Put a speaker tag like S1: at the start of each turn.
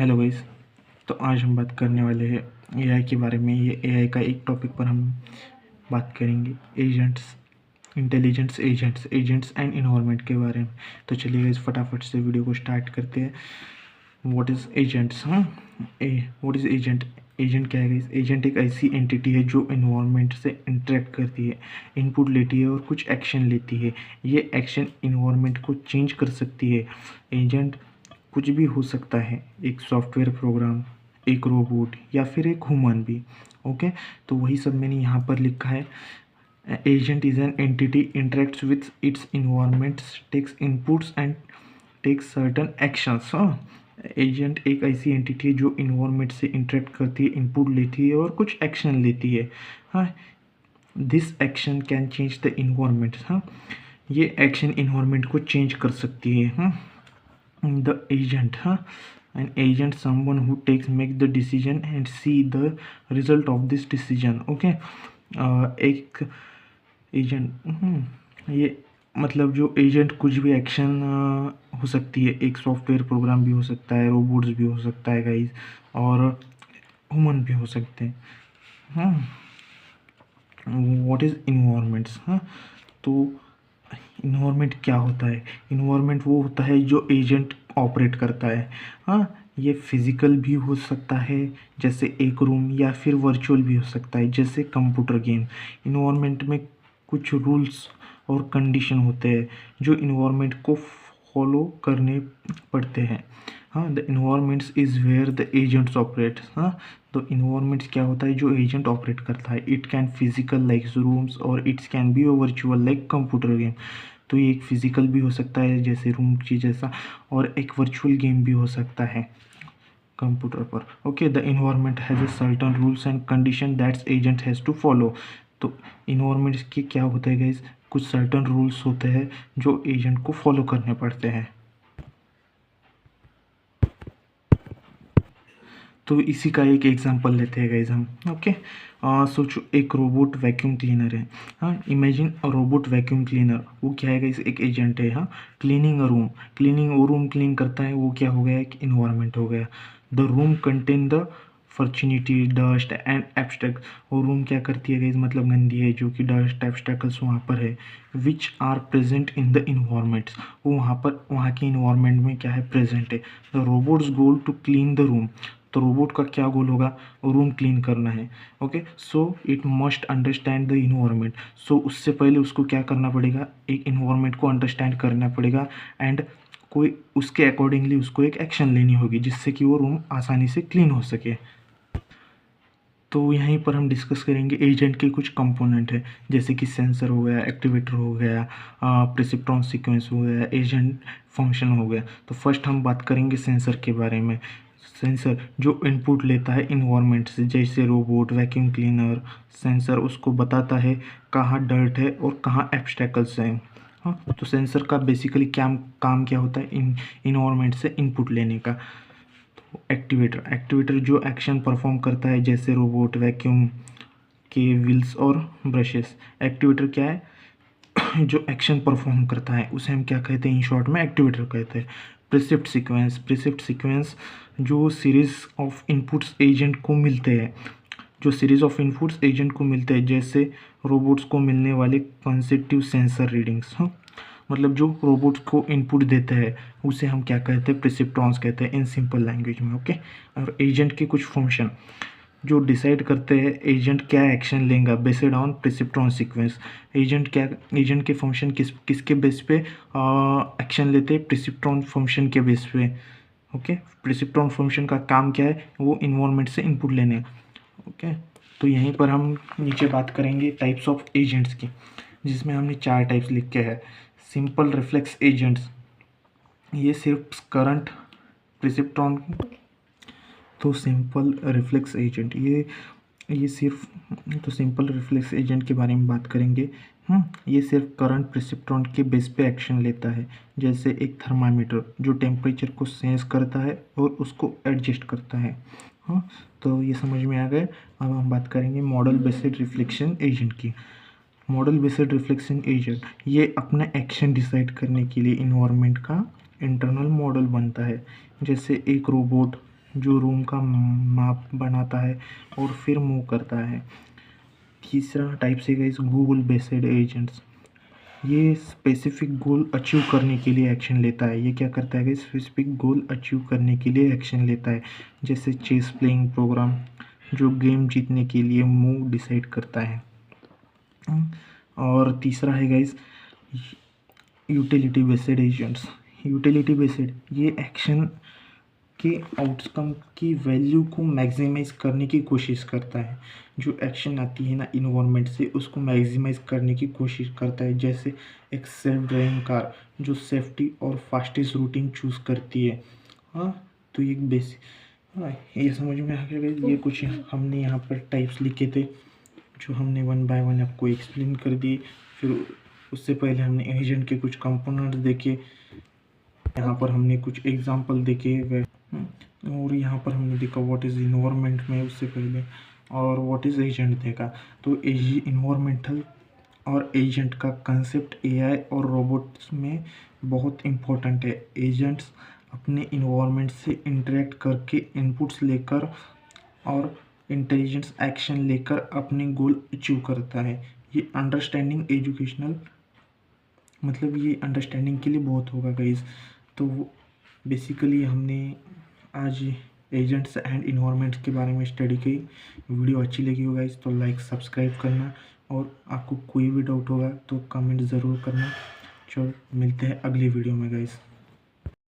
S1: Hello guys. तो आज हम बात करने वाले हैं एआई के बारे में। ये एआई का एक टॉपिक पर हम बात करेंगे agents, intelligence agents, agents and environment के बारे में। तो चलिए गाइस फटाफट से वीडियो को स्टार्ट करते हैं। What is agents? What is agent? Agent क्या है गाइस? एजेंट एक ऐसी एंटिटी है जो इन्वायरमेंट से इंटरेक्ट करती है, इनपुट लेती है और कुछ एक्शन लेती है। ये एक्शन इन्वायरमेंट को चेंज कर सकती है। एजेंट कुछ भी हो सकता है, एक सॉफ्टवेयर प्रोग्राम, एक रोबोट या फिर एक ह्यूमन भी। ओके, तो वही सब मैंने यहाँ पर लिखा है। Agent is an entity interacts with its environments, takes inputs and takes certain actions. हाँ, एजेंट एक ऐसी एंटिटी है जो इन्वायरमेंट से इंटरेक्ट करती है, इनपुट लेती है और कुछ एक्शन लेती है। हाँ, this action can change the environment. हाँ, ये एक्शन इन्वायरमेंट को चेंज कर सकती है। हाँ, the agent, an agent someone who make the decision and see the result of this decision. Okay, एक एजेंट, ये मतलब जो एजेंट कुछ भी एक्शन हो सकती है, एक सॉफ्टवेयर प्रोग्राम भी हो सकता है, रोबोट्स भी हो सकता है गाइस, और ह्यूमन भी हो सकते हैं। हाँ, व्हाट इज़ इन्वायरमेंट्स? हाँ, तो इन्वायरमेंट क्या होता है? इन्वायरमेंट वो होता है जो एजेंट ऑपरेट करता है। हाँ, ये फिजिकल भी हो सकता है जैसे एक रूम, या फिर वर्चुअल भी हो सकता है जैसे कंप्यूटर गेम। इन्वायरमेंट में कुछ रूल्स और कंडीशन होते हैं जो इन्वायरमेंट को फॉलो करने पड़ते हैं। हाँ, the environments is where the agents operate. हाँ, तो इन्वायरमेंट्स क्या होता है जो एजेंट ऑपरेट करता है। It can physical like rooms और it's can be virtual like computer game. तो ये एक फिजिकल भी हो सकता है जैसे रूम की जैसा, और एक वर्चुअल गेम भी हो सकता है कंप्यूटर पर। Okay, the environment has a certain rules and condition that's agent has to follow. तो इन्वायरमेंट के क्या होता है गाइस? कुछ सर्टन रूल्स होते हैं जो एजेंट को फॉलो करने पड़ते हैं। तो इसी का एक एग्जांपल लेते हैं गाइज हम। ओके, सोचो एक रोबोट वैक्यूम क्लीनर है। हाँ, imagine a robot vacuum cleaner. वो क्या है गाइज? एक एजेंट है। हाँ, क्लीनिंग अ रूम, क्लीनिंग वो रूम क्लीन करता है, वो क्या हो गया? एक इन्वायरमेंट हो गया। द रूम कंटेन द फॉर्चुनिटी डस्ट एंड एब्स्ट्रैक्ट। वो रूम क्या करती है गाइज? मतलब गंदी है, जो कि डस्ट एब्स्ट्रैकल्स वहाँ पर है, which are present in the environments. वो वहाँ पर वहाँ के इन्वायरमेंट में क्या है? प्रेजेंट है। The robot's goal to clean the room. तो रोबोट का क्या गोल होगा? रूम क्लीन करना है। Okay, so it must understand the environment. So उससे पहले उसको क्या करना पड़ेगा? एक इन्वायरमेंट को अंडरस्टैंड करना पड़ेगा, एंड कोई उसके अकॉर्डिंगली उसको एक एक्शन लेनी होगी जिससे कि वो रूम आसानी से क्लीन हो सके। तो यहीं पर हम डिस्कस करेंगे एजेंट के कुछ कंपोनेंट है, जैसे कि सेंसर हो गया, एक्टिवेटर हो गया, प्रेसिप्टॉन सीक्वेंस हो गया, एजेंट फंक्शन हो गया। तो फर्स्ट हम बात करेंगे सेंसर के बारे में। सेंसर जो इनपुट लेता है इन्वायरमेंट से, जैसे रोबोट, वैक्यूम क्लीनर। सेंसर उसको बताता है कहाँ डर्ट है और कहाँ एब्स्ट्रैकल्स हैं। हाँ, तो सेंसर का बेसिकली क्या काम क्या होता है? इन्वायरमेंट से इनपुट लेने का। एक्टिवेटर, एक्टिवेटर जो एक्शन परफॉर्म करता है जैसे रोबोट, वैक्यूम के व्हील्स और ब्रशेस। एक्टिवेटर क्या है? जो एक्शन परफॉर्म करता है उसे हम क्या कहते हैं? इन शॉर्ट में एक्टिवेटर कहते हैं। प्रिसिप्ट सीक्वेंस, प्रिसिप्ट सीक्वेंस जो सीरीज ऑफ इनपुट्स एजेंट को मिलते हैं, जो सीरीज ऑफ इनपुट्स एजेंट को मिलते हैं, जैसे रोबोट्स को मिलने वाले कंसेप्टिव सेंसर रीडिंग्स। हाँ, मतलब जो रोबोट को इनपुट देते हैं उसे हम क्या कहते हैं? प्रिसिप्टॉन्स कहते हैं इन सिंपल लैंग्वेज में। ओके, और एजेंट के कुछ फंक्शन जो डिसाइड करते हैं एजेंट क्या एक्शन लेगा बेस्ड ऑन प्रिसिप्टॉन सीक्वेंस। एजेंट के फंक्शन किसके बेस पे एक्शन लेते हैं? प्रिसिप्टॉन फंक्शन के बेस पे। ओके, प्रिसिप्टॉन फंक्शन का काम क्या है? वो इन्वायरमेंट से इनपुट लेने। ओके, तो यहीं पर हम नीचे बात करेंगे टाइप्स ऑफ एजेंट्स की, जिसमें हमने 4 टाइप्स लिख के है। सिंपल रिफ्लेक्स एजेंट्स, ये सिर्फ करंट प्रिसिप्टॉन। तो सिंपल रिफ्लेक्स एजेंट ये सिर्फ, तो सिंपल रिफ्लेक्स एजेंट के बारे में बात करेंगे। ये सिर्फ करंट प्रिसिप्टॉन के बेस पे एक्शन लेता है, जैसे एक थर्मामीटर जो टेम्परेचर को सेंस करता है और उसको एडजस्ट करता है। हाँ, तो ये समझ में आ गए। अब हम बात करेंगे मॉडल बेस्ड रिफ्लेक्शन एजेंट की। मॉडल बेस्ड रिफ्लेक्शन एजेंट ये अपना एक्शन डिसाइड करने के लिए इन्वायरमेंट का इंटरनल मॉडल बनता है, जैसे एक रोबोट जो रूम का माप बनाता है और फिर मूव करता है। तीसरा टाइप से गाइस गोल बेस्ड एजेंट्स, ये स्पेसिफिक गोल अचीव करने के लिए एक्शन लेता है। ये क्या करता है गाइस, स्पेसिफिक गोल अचीव करने के लिए एक्शन लेता है, जैसे चेस प्लेइंग प्रोग्राम जो गेम जीतने के लिए मूव डिसाइड करता है। और तीसरा है guys utility based agents. Utility based ये एक्शन के आउटकम की वैल्यू को मैक्सिमाइज करने की कोशिश करता है। जो एक्शन आती है ना इन्वायरमेंट से, उसको मैक्सिमाइज करने की कोशिश करता है, जैसे एक सेल्फ ड्राइविंग कार जो सेफ्टी और फास्टेस्ट रूटिंग चूज़ करती है। हाँ, तो ये बेसिक, हाँ ये समझ में आ गया गाइस। ये कुछ हमने यहाँ पर टाइप्स लिखे थे जो हमने वन बाय वन आपको एक्सप्लेन कर दिए। फिर उससे पहले हमने एजेंट के कुछ कंपोनेंट्स देखे, यहाँ पर हमने कुछ एग्जांपल देखे और यहाँ पर हमने देखा व्हाट इज़ इन्वायरमेंट में उससे पहले, और व्हाट इज़ एजेंट देखा। तो इन्वायरमेंटल और एजेंट का कंसेप्ट एआई और रोबोट्स में बहुत इम्पोर्टेंट है। एजेंट्स अपने इन्वायरमेंट से इंटरेक्ट करके इनपुट्स लेकर और इंटेलिजेंस एक्शन लेकर अपने गोल अचीव करता है। ये अंडरस्टैंडिंग एजुकेशनल, मतलब ये अंडरस्टैंडिंग के लिए बहुत होगा गाइस। तो बेसिकली हमने आज एजेंट्स एंड इन्वायरमेंट्स के बारे में स्टडी की। वीडियो अच्छी लगी हो गाइस तो लाइक सब्सक्राइब करना, और आपको कोई भी डाउट होगा तो कमेंट ज़रूर करना। चलो मिलते हैं अगली वीडियो में गाइस।